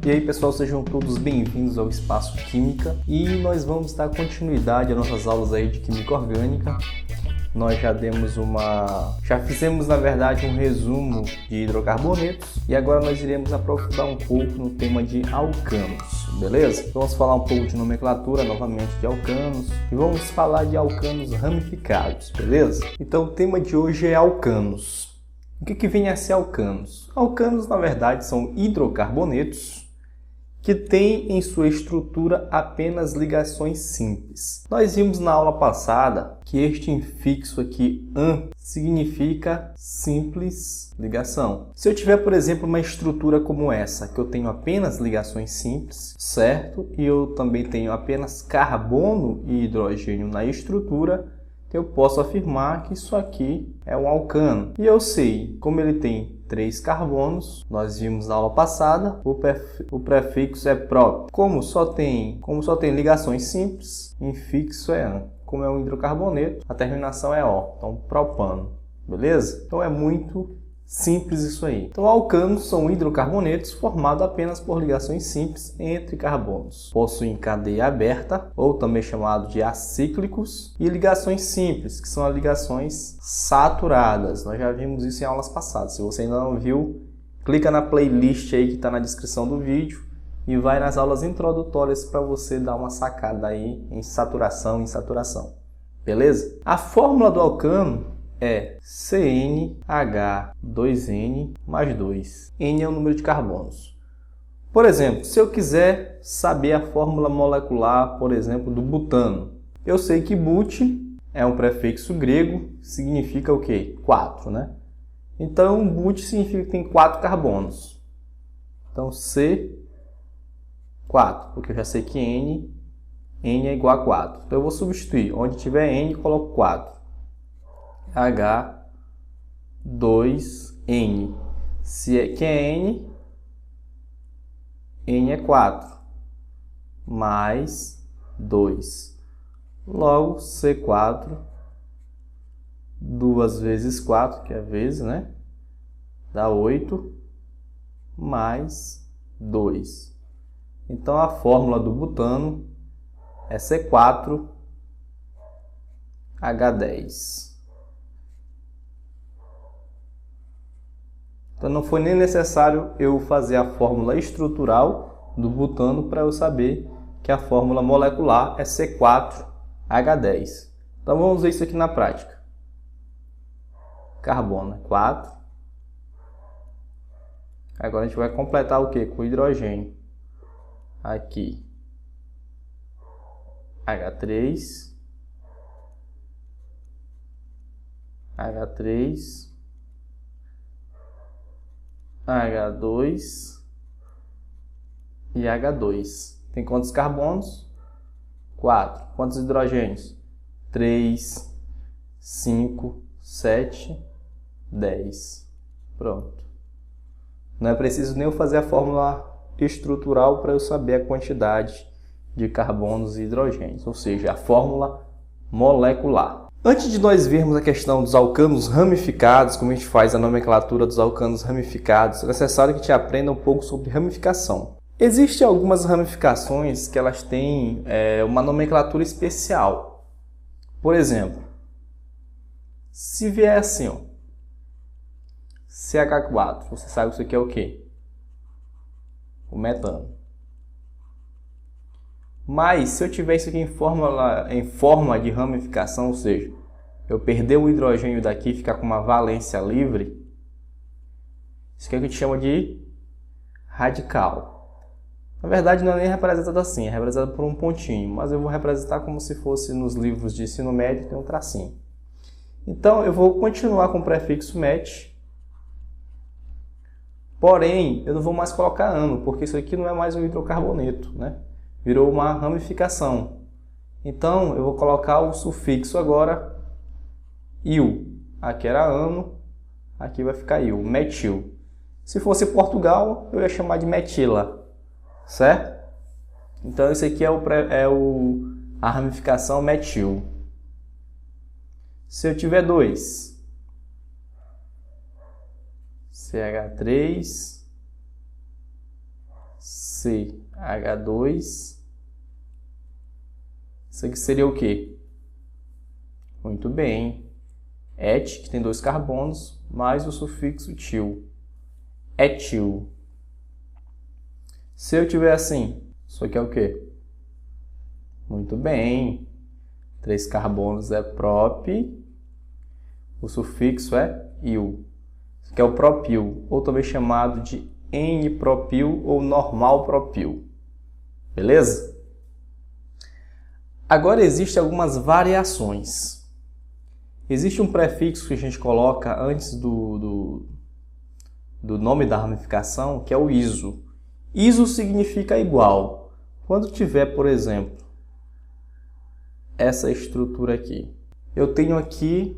E aí pessoal, sejam todos bem-vindos ao Espaço Química e nós vamos dar continuidade às nossas aulas aí de Química Orgânica. Nós já fizemos na verdade um resumo de hidrocarbonetos e agora nós iremos aprofundar um pouco no tema de alcanos, beleza? Vamos falar um pouco de nomenclatura novamente de alcanos e vamos falar de alcanos ramificados, beleza? Então o tema de hoje é alcanos. O que vem a ser alcanos? Alcanos na verdade são hidrocarbonetos que tem em sua estrutura apenas ligações simples. Nós vimos na aula passada que este infixo aqui, "an", significa simples ligação. Se eu tiver, por exemplo, uma estrutura como essa, que eu tenho apenas ligações simples, certo? E eu também tenho apenas carbono e hidrogênio na estrutura, eu posso afirmar que isso aqui é um alcano. E eu sei, como ele tem 3 carbonos, nós vimos na aula passada, o prefixo é prop. Como só tem ligações simples, o infixo é an. Como é um hidrocarboneto, a terminação é o. Então, propano. Beleza? Então, é muito simples isso aí. Então, alcanos são hidrocarbonetos formados apenas por ligações simples entre carbonos. Possuem cadeia aberta, ou também chamado de acíclicos, e ligações simples, que são as ligações saturadas. Nós já vimos isso em aulas passadas. Se você ainda não viu, clica na playlist aí que está na descrição do vídeo e vai nas aulas introdutórias para você dar uma sacada aí em saturação e insaturação. Beleza? A fórmula do alcano é CnH2n mais 2. N é o número de carbonos. Por exemplo, se eu quiser saber a fórmula molecular, por exemplo, do butano, eu sei que but é um prefixo grego, significa o quê? 4, né? Então, but significa que tem 4 carbonos. Então, C4, porque eu já sei que N é igual a 4. Então, eu vou substituir. Onde tiver N, eu coloco 4. H2N. Que é N? N é 4. Mais 2. Logo, C4. 2 vezes 4, que é vezes, né? Dá 8. Mais 2. Então, a fórmula do butano é C4H10. Então não foi nem necessário eu fazer a fórmula estrutural do butano para eu saber que a fórmula molecular é C4H10. Então vamos ver isso aqui na prática. Carbono é 4. Agora a gente vai completar o que? Com hidrogênio. Aqui. H3. H3. H2 e H2. Tem quantos carbonos? 4. Quantos hidrogênios? 3, 5, 7, 10. Pronto. Não é preciso nem eu fazer a fórmula estrutural para eu saber a quantidade de carbonos e hidrogênios, ou seja, a fórmula molecular. Antes de nós vermos a questão dos alcanos ramificados, como a gente faz a nomenclatura dos alcanos ramificados, é necessário que a gente aprenda um pouco sobre ramificação. Existem algumas ramificações que elas têm uma nomenclatura especial. Por exemplo, se vier assim, ó, CH4, você sabe que isso aqui é o quê? O metano. Mas se eu tiver isso aqui em forma de ramificação, ou seja, eu perder o hidrogênio daqui e ficar com uma valência livre, isso aqui é o que a gente chama de radical. Na verdade não é nem representado assim, é representado por um pontinho, mas eu vou representar como se fosse nos livros de ensino médio, tem um tracinho. Então eu vou continuar com o prefixo met, porém eu não vou mais colocar ano, porque isso aqui não é mais um hidrocarboneto, né? Virou uma ramificação. Então, eu vou colocar o sufixo agora, il. Aqui era ano, aqui vai ficar il, metil. Se fosse Portugal, eu ia chamar de metila, certo? Então, esse aqui é a ramificação metil. Se eu tiver 2, CH3, CH2. Isso aqui seria o quê? Muito bem. Et, que tem 2 carbonos, mais o sufixo til. Etil. Se eu tiver assim, isso aqui é o quê? Muito bem. 3 carbonos é prop. O sufixo é il. Isso aqui é o propil, ou também chamado de N-propil ou normal propil. Beleza? Agora existem algumas variações. Existe um prefixo que a gente coloca antes do nome da ramificação, que é o iso. Iso significa igual. Quando tiver, por exemplo, essa estrutura aqui, eu tenho aqui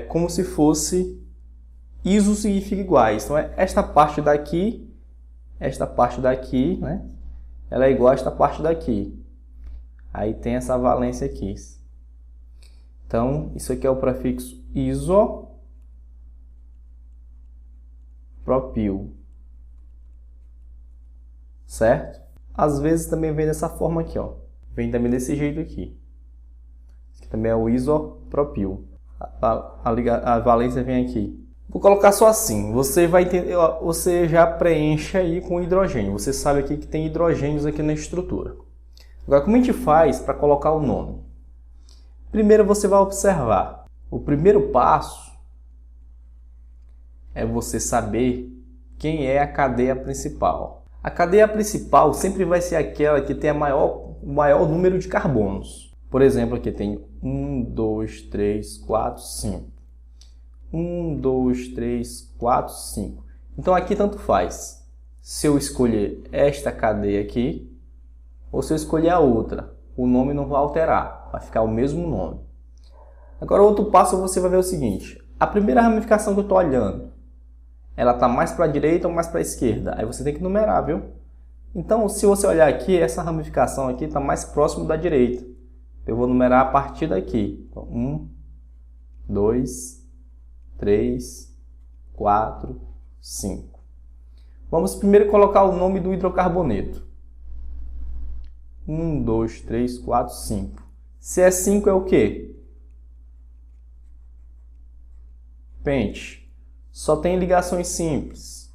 como se fosse iso significa iguais. Então, esta parte daqui, né? Ela é igual a esta parte daqui. Aí tem essa valência aqui. Então, isso aqui é o prefixo isopropil. Certo? Às vezes também vem dessa forma aqui, ó. Vem também desse jeito aqui. Esse aqui também é o isopropil. A valência vem aqui. Vou colocar só assim. Você vai entender, você já preenche aí com hidrogênio. Você sabe aqui que tem hidrogênios aqui na estrutura. Agora, como a gente faz para colocar o nome? Primeiro você vai observar. O primeiro passo é você saber quem é a cadeia principal. A cadeia principal sempre vai ser aquela que tem o maior número de carbonos. Por exemplo, aqui tem 1, 2, 3, 4, 5. 1, 2, 3, 4, 5. Então aqui tanto faz se eu escolher esta cadeia aqui ou se eu escolher a outra. O nome não vai alterar, vai ficar o mesmo nome. Agora, outro passo você vai ver o seguinte. A primeira ramificação que eu estou olhando, ela está mais para a direita ou mais para a esquerda? Aí você tem que numerar, viu? Então, se você olhar aqui, essa ramificação aqui está mais próximo da direita. Eu vou numerar a partir daqui. Então, 1, 2, 3, 4, 5. Vamos primeiro colocar o nome do hidrocarboneto. 1, 2, 3, 4, 5. Se é 5 é o quê? Pente. Só tem ligações simples.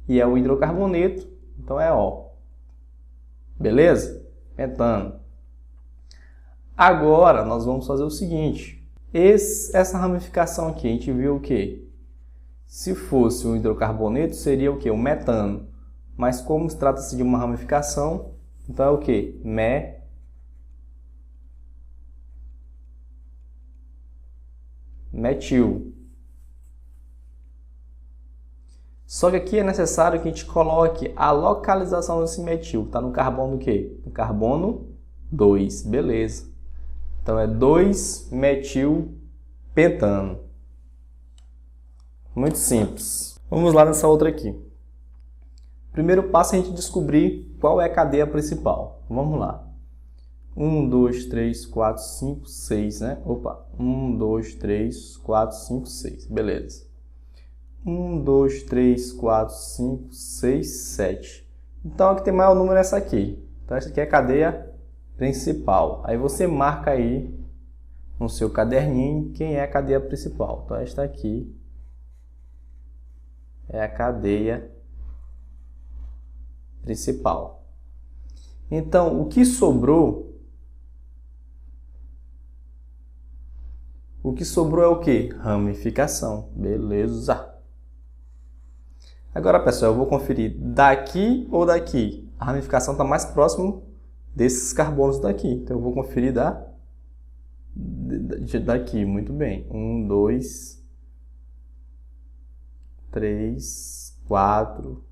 E é o hidrocarboneto, então é O. Beleza? Pentano. Agora nós vamos fazer o seguinte. Essa ramificação aqui, a gente viu o quê? Se fosse um hidrocarboneto, seria o quê? O metano. Mas como trata-se de uma ramificação, então é o quê? Metil. Só que aqui é necessário que a gente coloque a localização desse metil. Está no carbono o quê? No carbono 2. Beleza. Então é 2-metilpentano. Muito simples. Vamos lá nessa outra aqui. Primeiro passo é a gente descobrir qual é a cadeia principal. Vamos lá. 1, 2, 3, 4, 5, 6, né? Opa. 1, 2, 3, 4, 5, 6. Beleza. 1, 2, 3, 4, 5, 6, 7. Então, a que tem maior número é essa aqui. Então, essa aqui é a cadeia principal. Aí você marca aí no seu caderninho quem é a cadeia principal. Então, esta aqui é a cadeia principal. Então, o que sobrou? O que sobrou é o quê? Ramificação. Beleza. Agora, pessoal, eu vou conferir daqui ou daqui. A ramificação está mais próximo desses carbonos daqui. Então, eu vou conferir daqui. Muito bem. 1, 2, 3, 4,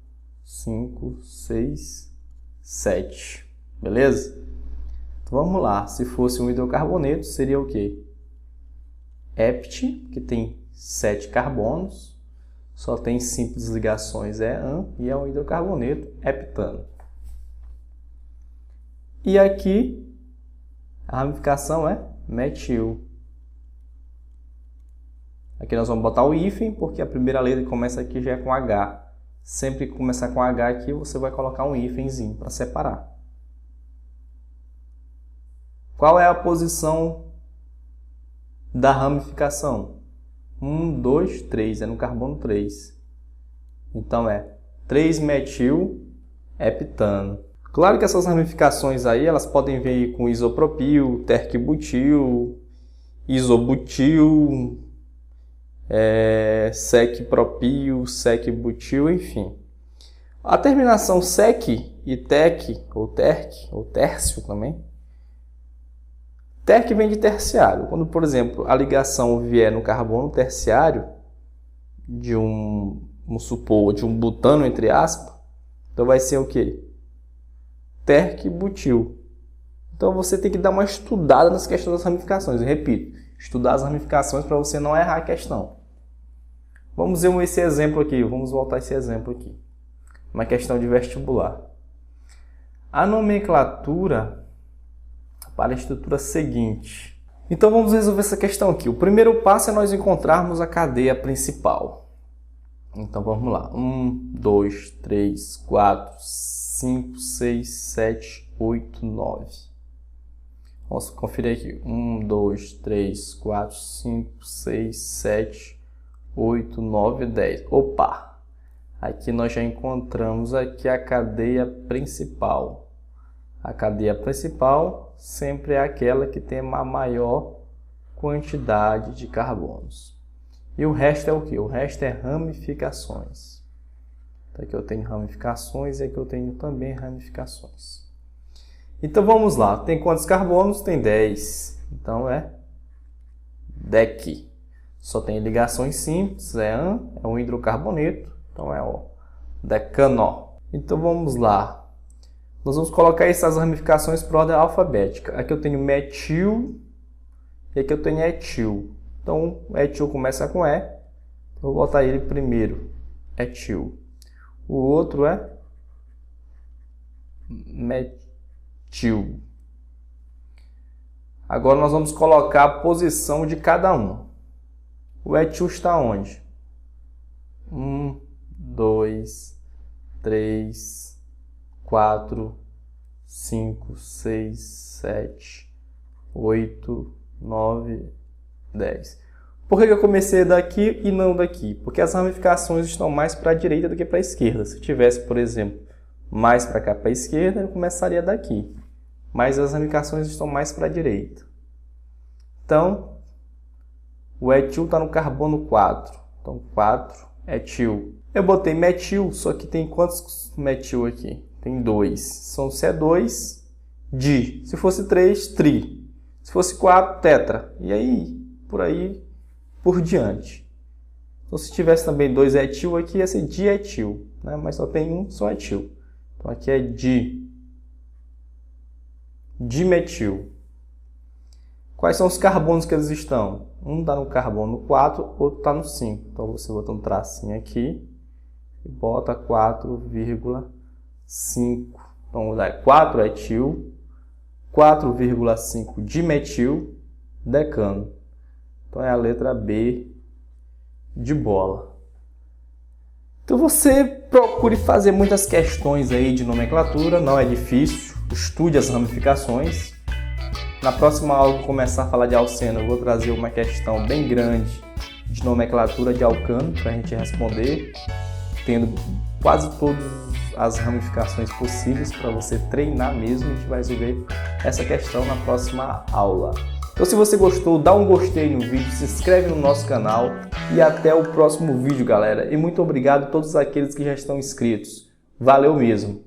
5, 6, 7. Beleza? Então, vamos lá. Se fosse um hidrocarboneto, seria o quê? Hept, que tem 7 carbonos. Só tem simples ligações EAN e é um hidrocarboneto heptano. E aqui a ramificação é metil. Aqui nós vamos botar o hífen, porque a primeira letra que começa aqui já é com H. Sempre que começar com H aqui, você vai colocar um hífenzinho para separar. Qual é a posição da ramificação? 1, 2, 3, é no carbono 3. Então é 3-metil-heptano. Claro que essas ramificações aí, elas podem vir com isopropil, terquibutil, isobutil, secpropil, secbutil, enfim. A terminação sec e tec, ou terc, ou tércio também. Terc vem de terciário. Quando, por exemplo, a ligação vier no carbono terciário de vamos supor, de um butano, entre aspas, então vai ser o quê? Terquibutil. Então você tem que dar uma estudada nas questões das ramificações. Eu repito, estudar as ramificações para você não errar a questão. Vamos ver esse exemplo aqui, vamos voltar a esse exemplo aqui. Uma questão de vestibular. A nomenclatura para a estrutura seguinte. Então vamos resolver essa questão aqui. O primeiro passo é nós encontrarmos a cadeia principal. Então vamos lá. 1, 2, 3, 4, 5, 6, 7, 8, 9. Vamos conferir aqui. 1, 2, 3, 4, 5, 6, 7, 8, 9, 10. Opa! Aqui nós já encontramos aqui a cadeia principal. A cadeia principal sempre é aquela que tem uma maior quantidade de carbonos. E o resto é o que? O resto é ramificações. Então aqui eu tenho ramificações e aqui eu tenho também ramificações. Então vamos lá. Tem quantos carbonos? Tem 10. Então é dec. Só tem ligações simples, é um hidrocarboneto. Então é o decano. Então vamos lá. Nós vamos colocar essas ramificações por ordem alfabética. Aqui eu tenho metil e aqui eu tenho etil. Então, etil começa com E. Vou botar ele primeiro, etil. O outro é metil. Agora nós vamos colocar a posição de cada um. O etil está onde? 1, 2, 3... 4, 5, 6, 7, 8, 9, 10. Por que eu comecei daqui e não daqui? Porque as ramificações estão mais para a direita do que para a esquerda. Se tivesse, por exemplo, mais para cá para a esquerda, eu começaria daqui. Mas as ramificações estão mais para a direita. Então, o etil está no carbono 4. Então, 4, etil. Eu botei metil, só que tem quantos metil aqui? Tem 2. São C2, di. Se fosse 3, tri. Se fosse 4, tetra. E aí, por diante. Então, se tivesse também 2 etil aqui, ia ser dietil, né? Mas só tem um, só etil. Então, aqui é dimetil. Quais são os carbonos que eles estão? Um está no carbono 4, outro está no 5. Então, você bota um tracinho aqui e bota 4,5. Então, dá 4 etil, 4,5 dimetil, decano. Então, é a letra B de bola. Então, você procure fazer muitas questões aí de nomenclatura, não é difícil. Estude as ramificações. Na próxima aula, eu vou começar a falar de alceno. Eu vou trazer uma questão bem grande de nomenclatura de alcano para a gente responder, tendo quase todas as ramificações possíveis para você treinar mesmo. A gente vai resolver essa questão na próxima aula. Então, se você gostou, dá um gostei no vídeo, se inscreve no nosso canal e até o próximo vídeo, galera. E muito obrigado a todos aqueles que já estão inscritos. Valeu mesmo!